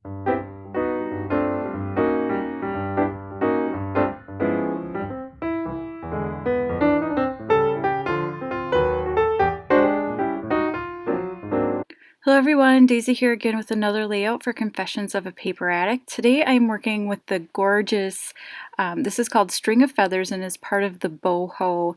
Hello everyone, Daisy here again with another layout for Confessions of a Paper Addict. Today I'm working with the gorgeous, this is called String of Feathers and is part of the BoHo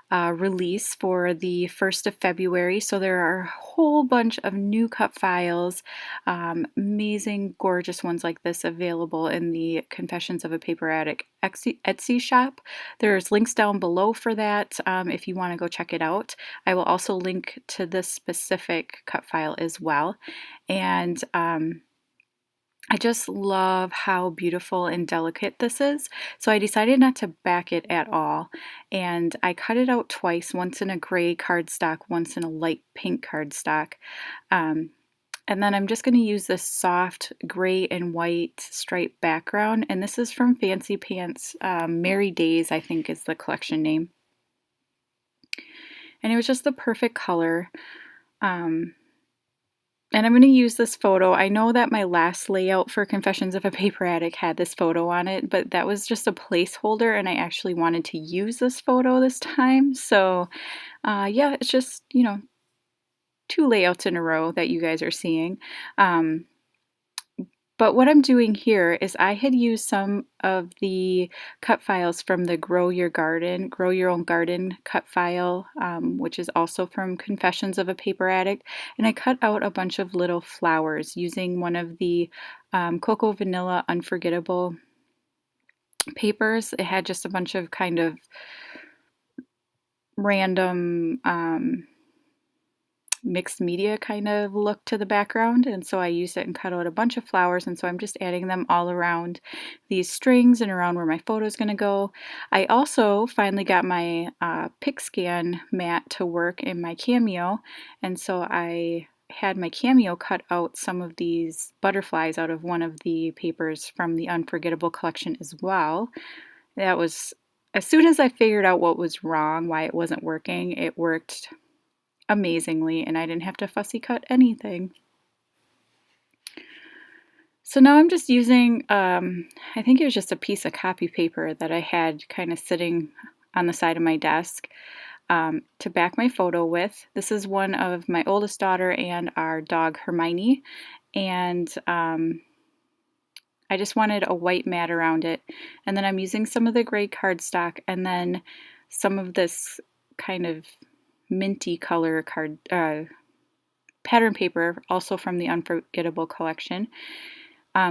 release for the 1st of February. So there are a whole bunch of new cut files, amazing gorgeous ones like this available in the Confessions of a Paper Addict Etsy shop. There's links down below for that if you want to go check it out. I will also link to this specific cut file as well. And I just love how beautiful and delicate this is. So I decided not to back it at all. And I cut it out twice, once in a gray cardstock, once in a light pink cardstock. And then I'm just going to use this soft gray and white striped background. And this is from Fancy Pants, Merry Days, I think is the collection name. And it was just the perfect color. And I'm going to use this photo. I know that my last layout for Confessions of a Paper Addict had this photo on it, but that was just a placeholder and I actually wanted to use this photo this time. So yeah, it's just, you know, 2 layouts in a row that you guys are seeing. But what I'm doing here is I had used some of the cut files from the Grow Your Own Garden cut file, which is also from Confessions of a Paper Addict. And I cut out a bunch of little flowers using one of the Cocoa Vanilla Unforgettable papers. It had just a bunch of kind of random mixed media kind of look to the background, and so I used it and cut out a bunch of flowers, and so I'm just adding them all around these strings and around where my photo is going to go. I also finally got my PicScan mat to work in my Cameo, and so I had my Cameo cut out some of these butterflies out of one of the papers from the Unforgettable collection as well. That was, as soon as I figured out what was wrong, why it wasn't working, it worked amazingly, and I didn't have to fussy cut anything. So now I'm just using, I think it was just a piece of copy paper that I had kind of sitting on the side of my desk to back my photo with. This is one of my oldest daughter and our dog Hermione, and I just wanted a white mat around it, and then I'm using some of the gray cardstock and then some of this kind of minty color pattern paper, also from the Unforgettable collection.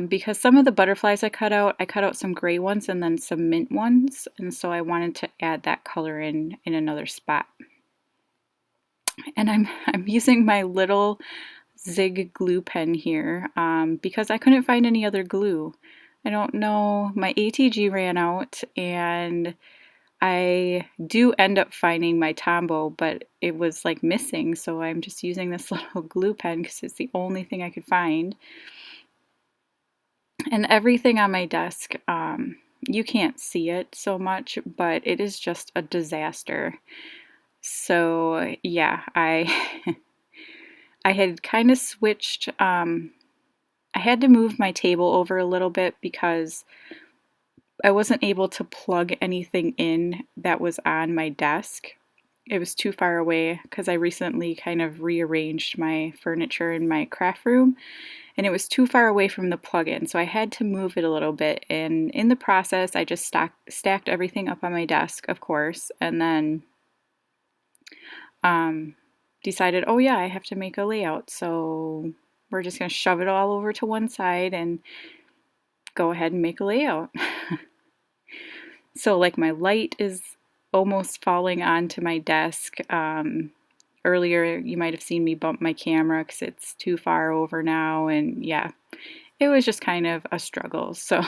Because some of the butterflies I cut out some gray ones and then some mint ones, and so I wanted to add that color in another spot. And I'm using my little Zig glue pen here because I couldn't find any other glue. I don't know, my ATG ran out, and I do end up finding my Tombow, but it was like missing, so I'm just using this little glue pen because it's the only thing I could find. And everything on my desk, you can't see it so much, but it is just a disaster. So yeah, I had kind of switched, I had to move my table over a little bit because I wasn't able to plug anything in that was on my desk. It was too far away because I recently kind of rearranged my furniture in my craft room, and it was too far away from the plug-in, so I had to move it a little bit. And in the process, I just stacked everything up on my desk, of course, and then decided, oh yeah, I have to make a layout, so we're just going to shove it all over to one side and go ahead and make a layout. So like my light is almost falling onto my desk. Earlier you might have seen me bump my camera because it's too far over now, and yeah, it was just kind of a struggle. So,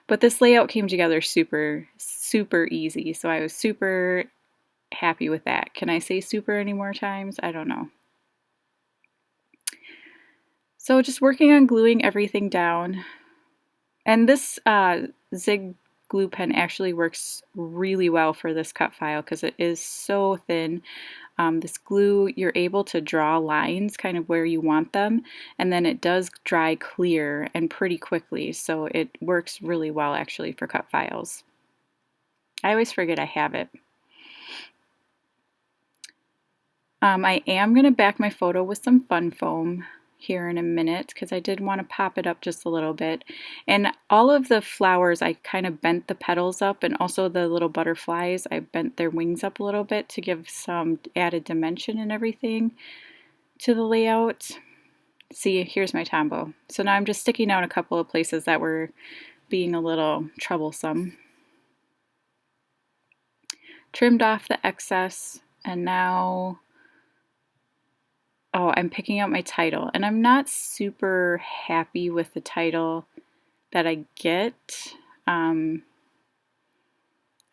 but this layout came together super easy, so I was super happy with that. Can I say super any more times? I don't know. So just working on gluing everything down. And this Zig glue pen actually works really well for this cut file because it is so thin. This glue, you're able to draw lines kind of where you want them, and then it does dry clear and pretty quickly, so it works really well actually for cut files. I always forget I have it. I am going to back my photo with some fun foam here in a minute because I did want to pop it up just a little bit. And all of the flowers, I kind of bent the petals up, and also the little butterflies, I bent their wings up a little bit to give some added dimension and everything to the layout. See, here's my tombow. So now I'm just sticking out a couple of places that were being a little troublesome. Trimmed off the excess, and now I'm picking out my title, and I'm not super happy with the title that I get. I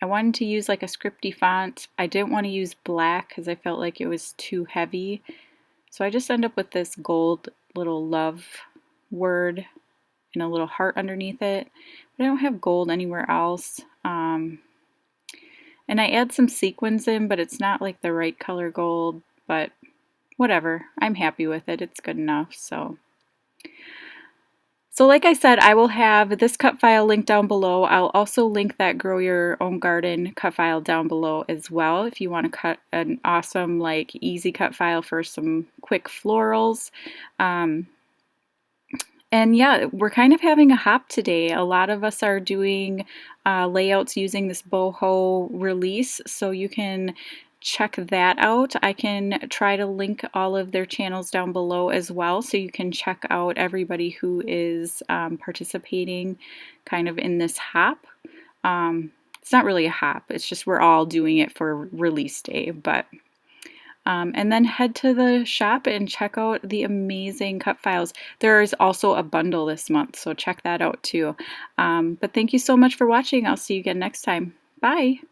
wanted to use like a scripty font. I didn't want to use black because I felt like it was too heavy. So I just end up with this gold little love word and a little heart underneath it. But I don't have gold anywhere else. And I add some sequins in, but it's not like the right color gold, but whatever, I'm happy with it. It's good enough. So like I said, I will have this cut file linked down below. I'll also link that Grow Your Own Garden cut file down below as well if you want to cut an awesome, like, easy cut file for some quick florals. And yeah, we're kind of having a hop today. A lot of us are doing layouts using this BoHo release, so you can check that out. I can try to link all of their channels down below as well, so you can check out everybody who is participating kind of in this hop. It's not really a hop, it's just we're all doing it for release day, but and then head to the shop and check out the amazing cut files. There is also a bundle this month, so check that out too. But thank you so much for watching. I'll see you again next time. Bye!